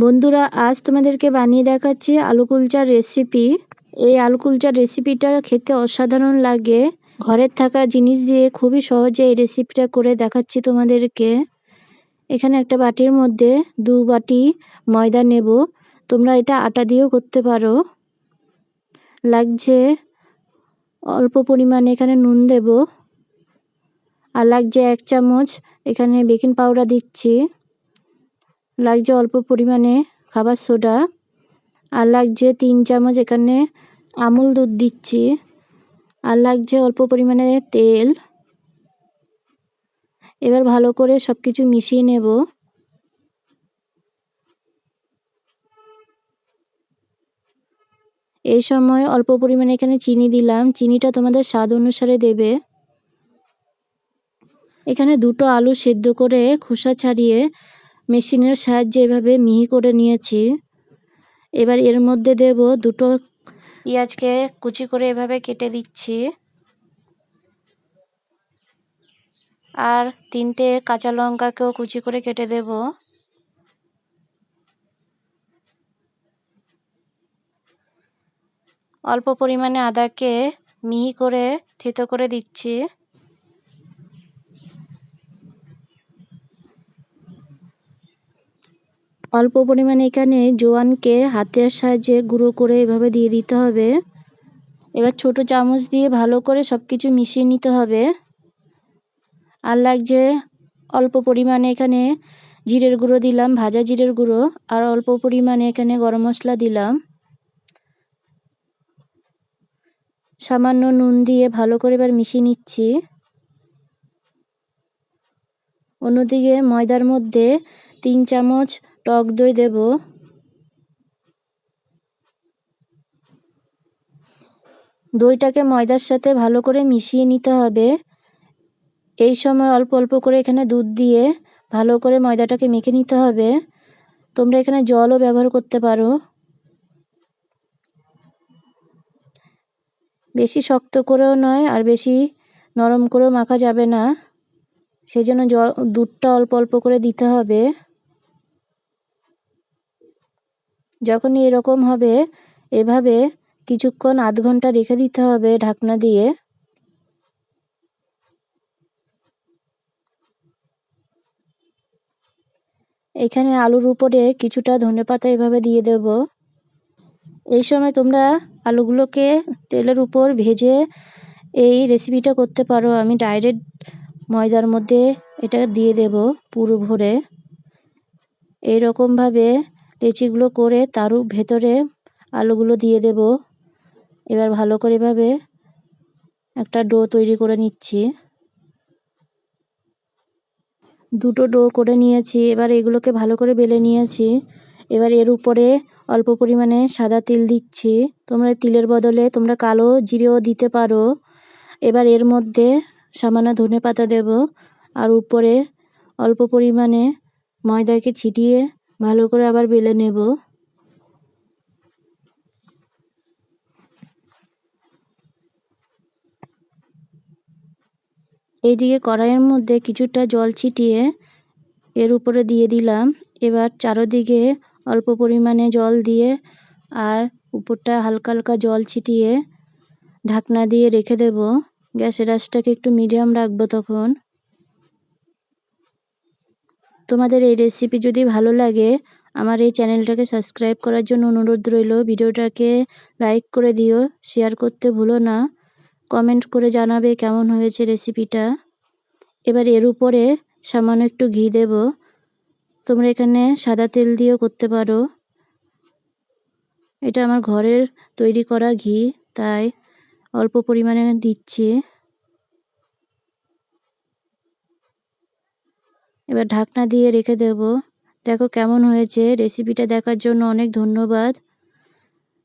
বন্ধুরা, আজ তোমাদেরকে বানিয়ে দেখাচ্ছি আলু কুলচার রেসিপি। এই আলু কুলচার রেসিপিটা খেতে অসাধারণ লাগে। ঘরের থাকা জিনিস দিয়ে খুবই সহজে এই রেসিপিটা করে দেখাচ্ছি তোমাদেরকে। এখানে একটা বাটির মধ্যে 2 বাটি ময়দা নেব। তোমরা এটা আটা দিয়েও করতে পারো। লাগছে অল্প পরিমাণে এখানে নুন দেব, আর লাগছে 1 চামচ এখানে বেকিং পাউডার দিচ্ছি, লাগছে অল্প পরিমাণে খাবার সোডা, আর লাগছে 3 চামচ এখানে আমুল দুধ দিচ্ছি, আর লাগছে অল্প পরিমাণে তেল। এবার ভালো করে সব কিছু মিশিয়ে নেব। এই সময় অল্প পরিমাণে এখানে চিনি দিলাম, চিনিটা তোমাদের স্বাদ অনুসারে দেবে। এখানে 2টো আলু সেদ্ধ করে খোসা ছাড়িয়ে মেশিনের সাহায্যে এভাবে মিহি করে নিয়েছি। এবার এর মধ্যে দেব 2টো পেঁয়াজকে কুচি করে এভাবে কেটে দিচ্ছি, আর 3টে কাঁচা লঙ্কাকেও কুচি করে কেটে দেব। অল্প পরিমাণে আদাকে মিহি করে থেতো করে দিচ্ছি। অল্প পরিমাণে এখানে জোয়ানকে হাতের সাহায্যে গুঁড়ো করে এভাবে দিয়ে দিতে হবে। এবার ছোট চামচ দিয়ে ভালো করে সব কিছু মিশিয়ে নিতে হবে। আর লাগছে অল্প পরিমাণে এখানে জিরের গুঁড়ো দিলাম, ভাজা জিরের গুঁড়ো, আর অল্প পরিমাণে এখানে গরম মশলা দিলাম। সামান্য নুন দিয়ে ভালো করে এবার মিশিয়ে নিচ্ছি। অন্যদিকে ময়দার মধ্যে 3 চামচ টক দই দেব। দইটাকে ময়দার সাথে ভালো করে মিশিয়ে নিতে হবে। এই সময় অল্প অল্প করে এখানে দুধ দিয়ে ভালো করে ময়দাটাকে মেখে নিতে হবে। তোমরা এখানে জলও ব্যবহার করতে পারো। বেশি শক্ত করেও নয়, আর বেশি নরম করেও মাখা যাবে না, সেই জন্য দুধটা অল্প অল্প করে দিতে হবে। যখনই এরকম হবে এভাবে কিছুক্ষণ আধ ঘন্টা রেখে দিতে হবে ঢাকনা দিয়ে। এখানে আলুর উপরে কিছুটা ধনেপাতা এভাবে দিয়ে দেব। এই সময় তোমরা আলুগুলোকে তেলের উপর ভেজে এই রেসিপিটা করতে পারো। আমি ডাইরেক্ট ময়দার মধ্যে এটা দিয়ে দেব পুরো ভরে। এইরকমভাবে লেচিগুলো করে তারও ভেতরে আলুগুলো দিয়ে দেব। এবার ভালো করে এভাবে একটা ডো তৈরি করে নিচ্ছি। 2টো ডো করে নিয়েছি। এবার এগুলোকে ভালো করে বেলে নিয়েছি। এবার এর উপরে অল্প পরিমাণে সাদা তিল দিচ্ছি। তোমরা তিলের বদলে তোমরা কালো জিরেও দিতে পারো। এবার এর মধ্যে সামান্য ধনেপাতা দেব, আর উপরে অল্প পরিমাণে ময়দাকে ছিটিয়ে ভালো করে আবার বেলে নেব। এইদিকে কড়াইয়ের মধ্যে কিছুটা জল ছিটিয়ে এর উপরে দিয়ে দিলাম। এবার চারদিকে অল্প পরিমাণে জল দিয়ে আর উপরটা হালকা হালকা জল ছিটিয়ে ঢাকনা দিয়ে রেখে দেব। গ্যাসের আঁচটাকে একটু মিডিয়াম রাখবো তখন। তোমাদের এই রেসিপি যদি ভালো লাগে আমার এই চ্যানেলটাকে সাবস্ক্রাইব করার জন্য অনুরোধ রইল। ভিডিওটাকে লাইক করে দিও, শেয়ার করতে ভুলো না, কমেন্ট করে জানাবে কেমন হয়েছে রেসিপিটা। এবার এর উপরে সামান্য একটু ঘি দেব। তোমরা এখানে সাদা তেল দিয়েও করতে পারো। এটা আমার ঘরের তৈরি করা ঘি, তাই অল্প পরিমাণে দিচ্ছি। এবার ঢাকনা দিয়ে রেখে দেব। দেখো কেমন হয়েছে। রেসিপিটা দেখার জন্য অনেক ধন্যবাদ।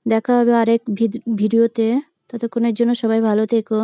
দেখা হবে আরেক ভিডিওতে। ততক্ষণের জন্য সবাই ভালো থেকো।